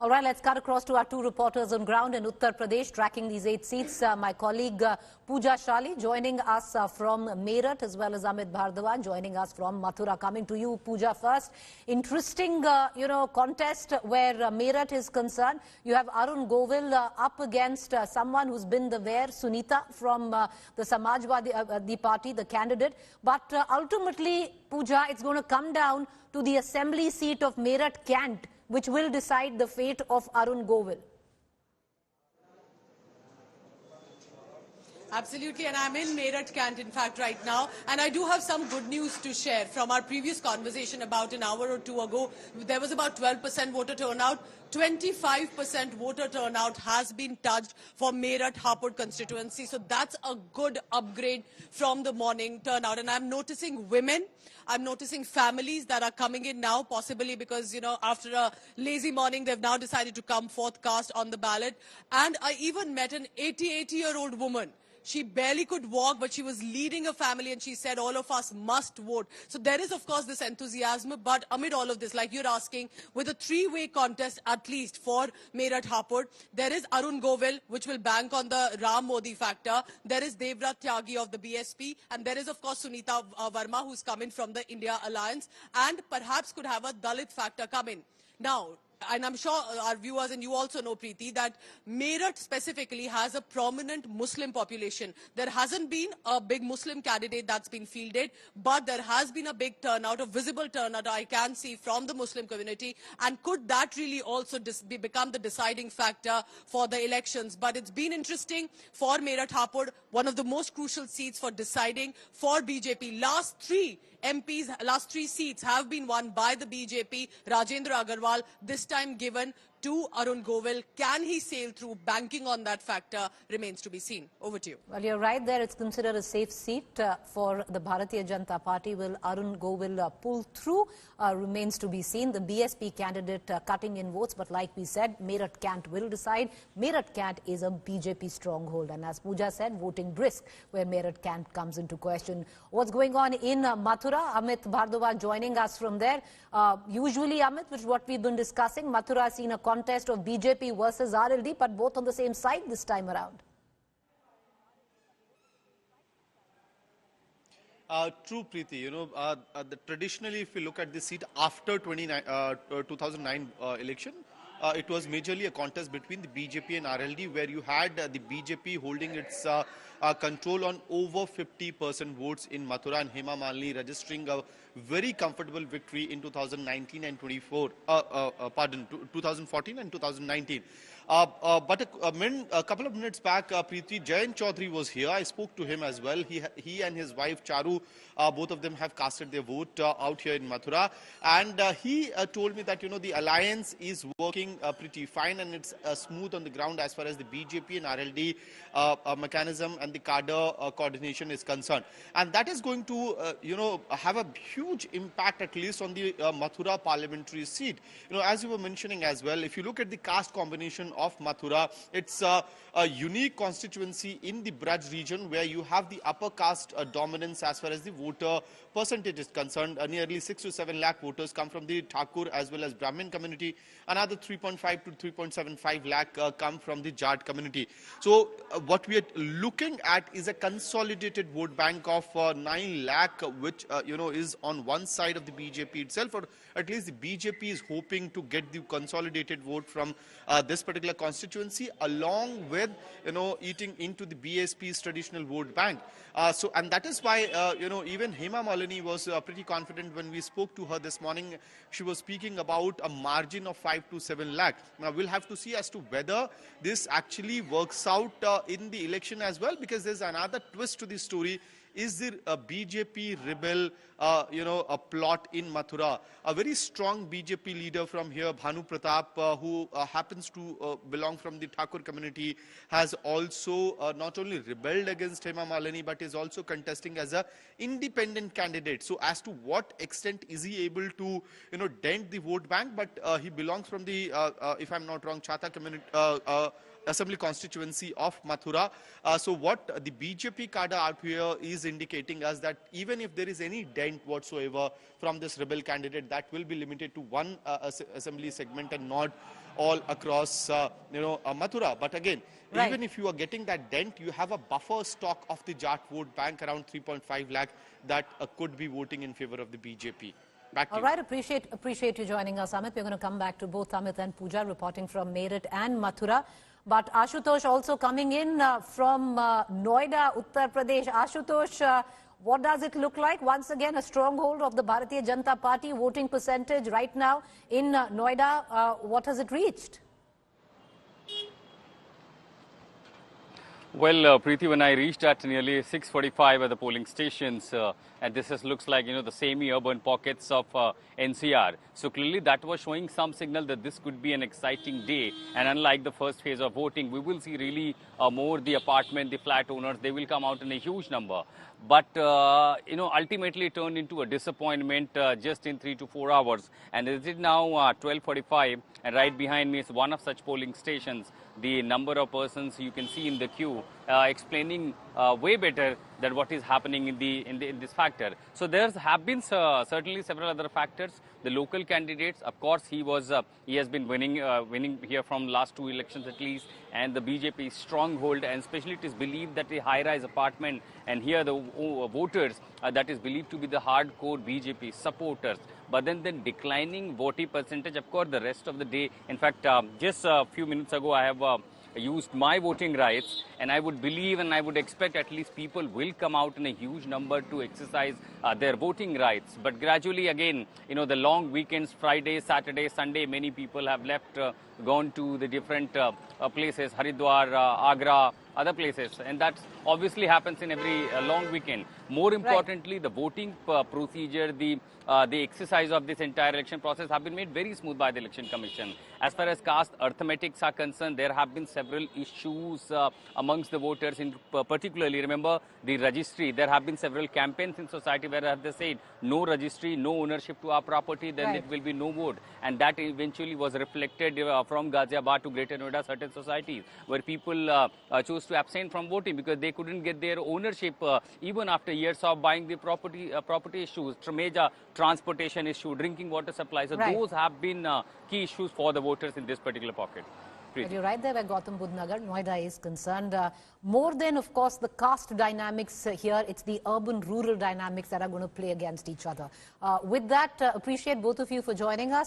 All right, let's cut across to our two reporters on ground in Uttar Pradesh, tracking these 8 seats. My colleague Pooja Shali joining us from Meerut, as well as Amit Bhardwaj joining us from Mathura. Coming to you, Pooja, first. Interesting, contest where Meerut is concerned. You have Arun Govil up against someone who's been there, Sunita from the Samajwadi party, the candidate. But ultimately, Pooja, it's going to come down to the assembly seat of Meerut-Cant, which will decide the fate of Arun Govil. Absolutely, and I'm in Meerut-Cant, in fact, right now. And I do have some good news to share. From our previous conversation about an hour or two ago, there was about 12% voter turnout. 25% voter turnout has been touched for Meerut-Hapur constituency. So that's a good upgrade from the morning turnout. And I'm noticing women, I'm noticing families that are coming in now, possibly because, after a lazy morning, they've now decided to come forth cast on the ballot. And I even met an 88-year-old woman. She barely could walk, but she was leading a family, and she said all of us must vote. So there is, of course, this enthusiasm. But amid all of this, like you're asking, with a three-way contest at least for Meerut-Hapur, there is Arun Govil, which will bank on the Ram Modi factor. There is Devrat Tyagi of the BSP. And there is, of course, Sunita Verma, who's come in from the India Alliance, and perhaps could have a Dalit factor come in. Now, and I'm sure our viewers and you also know, Preeti, that Meerut specifically has a prominent Muslim population. There hasn't been a big Muslim candidate that's been fielded, but there has been a big turnout, a visible turnout I can see from the Muslim community. And could that really also become the deciding factor for the elections? But it's been interesting for Meerut-Hapur, one of the most crucial seats for deciding for BJP. Last three seats have been won by the BJP. Rajendra Agarwal, this time given to Arun Govil. Can he sail through? Banking on that factor remains to be seen. Over to you. Well, you're right there. It's considered a safe seat for the Bharatiya Janata Party. Will Arun Govil pull through? Remains to be seen. The BSP candidate cutting in votes, but like we said, Meerut-Cant will decide. Meerut-Cant is a BJP stronghold, and as Pooja said, voting brisk where Meerut-Cant comes into question. What's going on in Mathura? Amit Bhardwaj joining us from there. Usually, Amit, which is what we've been discussing, Mathura has seen a contest of BJP versus RLD, but both on the same side this time around. True, Preeti. Traditionally, if you look at this seat after 2009 election, it was majorly a contest between the BJP and RLD, where you had the BJP holding its control on over 50% votes in Mathura, and Hema Malini registering a very comfortable victory in 2019 and 2014 and 2019. But a couple of minutes back, Preeti, Jayant Chaudhary was here. I spoke to him as well. He and his wife Charu, both of them have casted their vote out here in Mathura. And he told me that, the alliance is working pretty fine, and it's smooth on the ground as far as the BJP and RLD mechanism and the cadre coordination is concerned. And that is going to, have a huge impact, at least on the Mathura parliamentary seat. As you were mentioning as well, if you look at the caste combination of Mathura, it's a unique constituency in the Braj region, where you have the upper caste dominance as far as the voter percentage is concerned. Nearly 6 to 7 lakh voters come from the Thakur as well as Brahmin community. Another 3.5 to 3.75 lakh come from the Jat community. So what we are looking at is a consolidated vote bank of 9 lakh, which is on one side of the BJP itself, or at least the BJP is hoping to get the consolidated vote from this particular constituency, along with eating into the BSP's traditional vote bank. And that is why even Hema Malini was pretty confident when we spoke to her this morning. She was speaking about a margin of 5 to 7 lakh. Now we'll have to see as to whether this actually works out in the election as well, because there's another twist to the story. Is there a BJP rebel, a plot in Mathura? A very strong BJP leader from here, Bhanu Pratap, who happens to belong from the Thakur community, has also not only rebelled against Hema Malini, but is also contesting as a independent candidate. So as to what extent is he able to, dent the vote bank? But he belongs from the, if I'm not wrong, Chata community, assembly constituency of Mathura. So what the BJP cadre out here is is indicating us that even if there is any dent whatsoever from this rebel candidate, that will be limited to one assembly segment and not all across, Mathura. But again, Right. even if you are getting that dent, you have a buffer stock of the Jat vote bank around 3.5 lakh that could be voting in favor of the BJP. Back to All you. right, appreciate you joining us, Amit. We're going to come back to both Amit and Pooja reporting from Meerut and Mathura. But Ashutosh also coming in from Noida, Uttar Pradesh. Ashutosh, what does it look like? Once again, a stronghold of the Bharatiya Janata Party. Voting percentage right now in Noida, what has it reached? Well, Preeti, when I reached at nearly 6:45 at the polling stations, and this looks like, the semi-urban pockets of NCR. So clearly that was showing some signal that this could be an exciting day. And unlike the first phase of voting, we will see really more the apartment, the flat owners, they will come out in a huge number. But, ultimately it turned into a disappointment just in 3 to 4 hours. And it is now 12:45, and right behind me is one of such polling stations. The number of persons you can see in the queue explaining way better than what is happening in this factor. So there have been certainly several other factors. The local candidates, of course, he has been winning here from last 2 elections at least, and the BJP stronghold, and especially it is believed that the high-rise apartment, and here the voters that is believed to be the hardcore BJP supporters. But then declining voting percentage, of course, the rest of the day. In fact, just a few minutes ago, I have used my voting rights, and I would believe and I would expect at least people will come out in a huge number to exercise their voting rights. But gradually again, the long weekends, Friday, Saturday, Sunday, many people have left, gone to the different places, Haridwar, Agra, other places, and that obviously happens in every long weekend. More importantly, the voting procedure, the exercise of this entire election process have been made very smooth by the Election Commission. As far as caste arithmetics are concerned, there have been several issues amongst the voters, particularly, remember, the registry. There have been several campaigns in society where they said, no registry, no ownership to our property, then it will be no vote. And that eventually was reflected from Ghaziabad to Greater Noida, certain societies, where people chose to abstain from voting because they couldn't get their ownership even after years of buying the property issues, major transportation issue, drinking water supply. So those have been key issues for the voters in this particular pocket. But you're right there where Gautam Budh Nagar, Noida is concerned. More than, of course, the caste dynamics here, it's the urban-rural dynamics that are going to play against each other. With that, appreciate both of you for joining us.